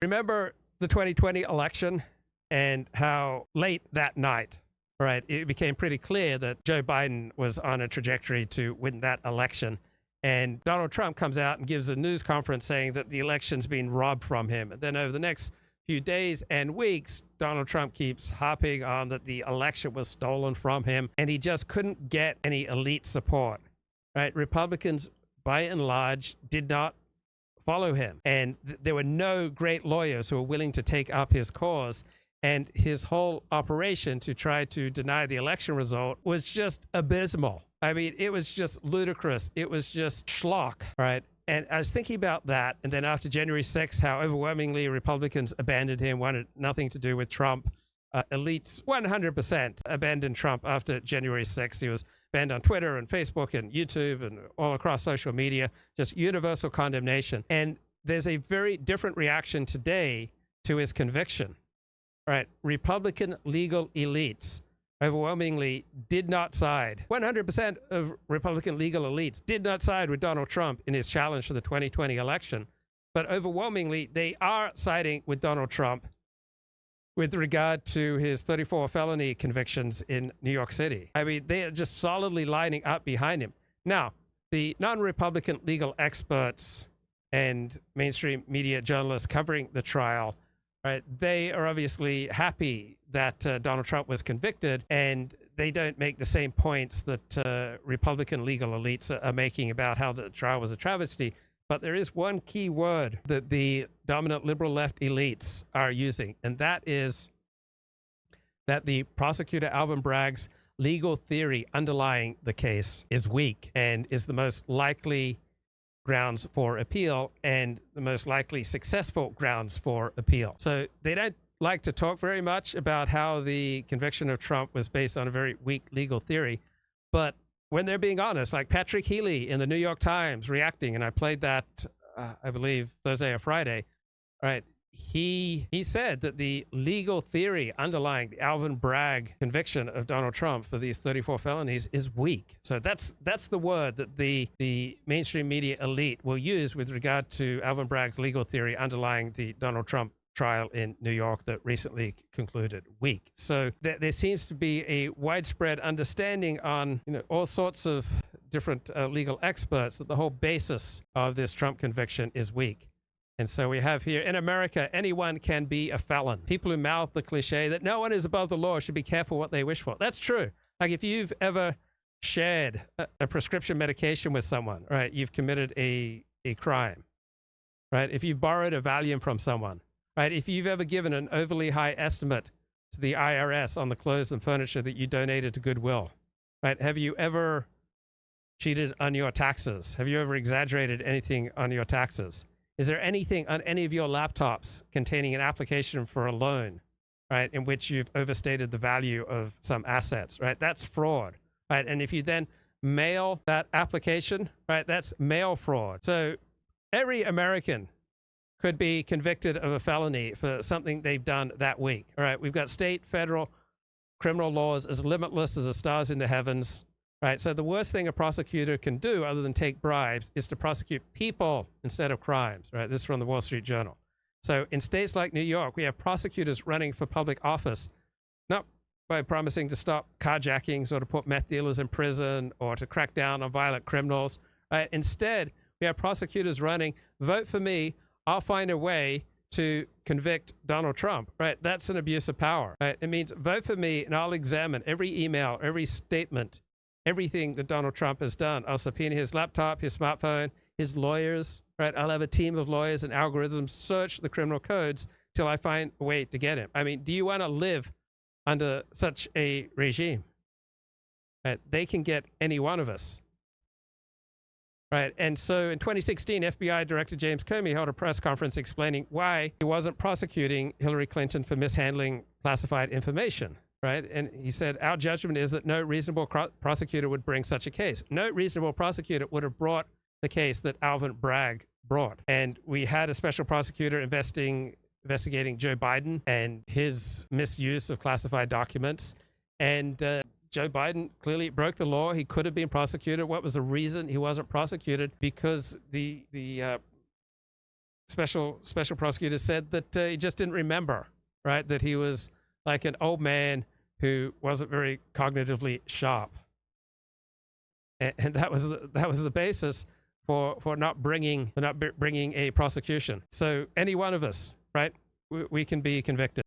Remember the 2020 election and how late that night, right, it became pretty clear that Joe Biden was on a trajectory to win that election. And Donald Trump comes out and gives a news conference saying that the election's been robbed from him. And then over the next few days and weeks, Donald Trump keeps harping on that the election was stolen from him, and he just couldn't get any elite support, right? Republicans, by and large, did not follow him. And there were no great lawyers who were willing to take up his cause. And his whole operation to try to deny the election result was just abysmal. I mean, it was just ludicrous. It was just schlock, right? And I was thinking about that. And then after January 6th, how overwhelmingly Republicans abandoned him, wanted nothing to do with Trump. Elites 100% abandoned Trump after January 6th. He was banned on Twitter and Facebook and YouTube and all across social media, just universal condemnation. And there's a very different reaction today to his conviction. Right, Republican legal elites overwhelmingly did not side. 100% of Republican legal elites did not side with Donald Trump in his challenge to the 2020 election. But overwhelmingly, they are siding with Donald Trump with regard to his 34 felony convictions in New York City. I mean, they are just solidly lining up behind him. Now, the non-Republican legal experts and mainstream media journalists covering the trial, right, they are obviously happy that Donald Trump was convicted, and they don't make the same points that Republican legal elites are making about how the trial was a travesty. But there is one key word that the dominant liberal left elites are using, and that is that the prosecutor Alvin Bragg's legal theory underlying the case is weak and is the most likely grounds for appeal and the most likely successful grounds for appeal. So they don't like to talk very much about how the conviction of Trump was based on a very weak legal theory. But when they're being honest, like Patrick Healy in the New York Times reacting, and I played that, I believe, Thursday or Friday, right? He said that the legal theory underlying the Alvin Bragg conviction of Donald Trump for these 34 felonies is weak. So that's the word that the mainstream media elite will use with regard to Alvin Bragg's legal theory underlying the Donald Trump trial in New York that recently concluded weak. So there seems to be a widespread understanding on all sorts of different legal experts that the whole basis of this Trump conviction is weak. And so we have here, in America, anyone can be a felon. People who mouth the cliche that no one is above the law should be careful what they wish for. That's true. Like if you've ever shared a prescription medication with someone, right, you've committed a crime, right? If you've borrowed a Valium from someone, right? If you've ever given an overly high estimate to the IRS on the clothes and furniture that you donated to Goodwill, right? Have you ever cheated on your taxes? Have you ever exaggerated anything on your taxes? Is there anything on any of your laptops containing an application for a loan, right, in which you've overstated the value of some assets, right? That's fraud, right? And if you then mail that application, right, that's mail fraud. So every American could be convicted of a felony for something they've done that week, all right? We've got state, federal, criminal laws as limitless as the stars in the heavens. Right, so the worst thing a prosecutor can do other than take bribes is to prosecute people instead of crimes, right? This is from the Wall Street Journal. So in states like New York, we have prosecutors running for public office, not by promising to stop carjackings or to put meth dealers in prison or to crack down on violent criminals. Right? Instead, we have prosecutors running, vote for me, I'll find a way to convict Donald Trump, right? That's an abuse of power, right? It means vote for me and I'll examine every email, every statement, everything that Donald Trump has done. I'll subpoena his laptop, his smartphone, his lawyers, right? I'll have a team of lawyers and algorithms search the criminal codes till I find a way to get him. I mean, do you want to live under such a regime? Right? They can get any one of us. Right? And so in 2016, FBI Director James Comey held a press conference explaining why he wasn't prosecuting Hillary Clinton for mishandling classified information. Right? And he said, our judgment is that no reasonable prosecutor would bring such a case. No reasonable prosecutor would have brought the case that Alvin Bragg brought. And we had a special prosecutor investigating Joe Biden and his misuse of classified documents. And Joe Biden clearly broke the law. He could have been prosecuted. What was the reason he wasn't prosecuted? Because the special prosecutor said that he just didn't remember, right? That he was like an old man who wasn't very cognitively sharp, and that was the basis for not bringing a prosecution. So any one of us, right? We can be convicted.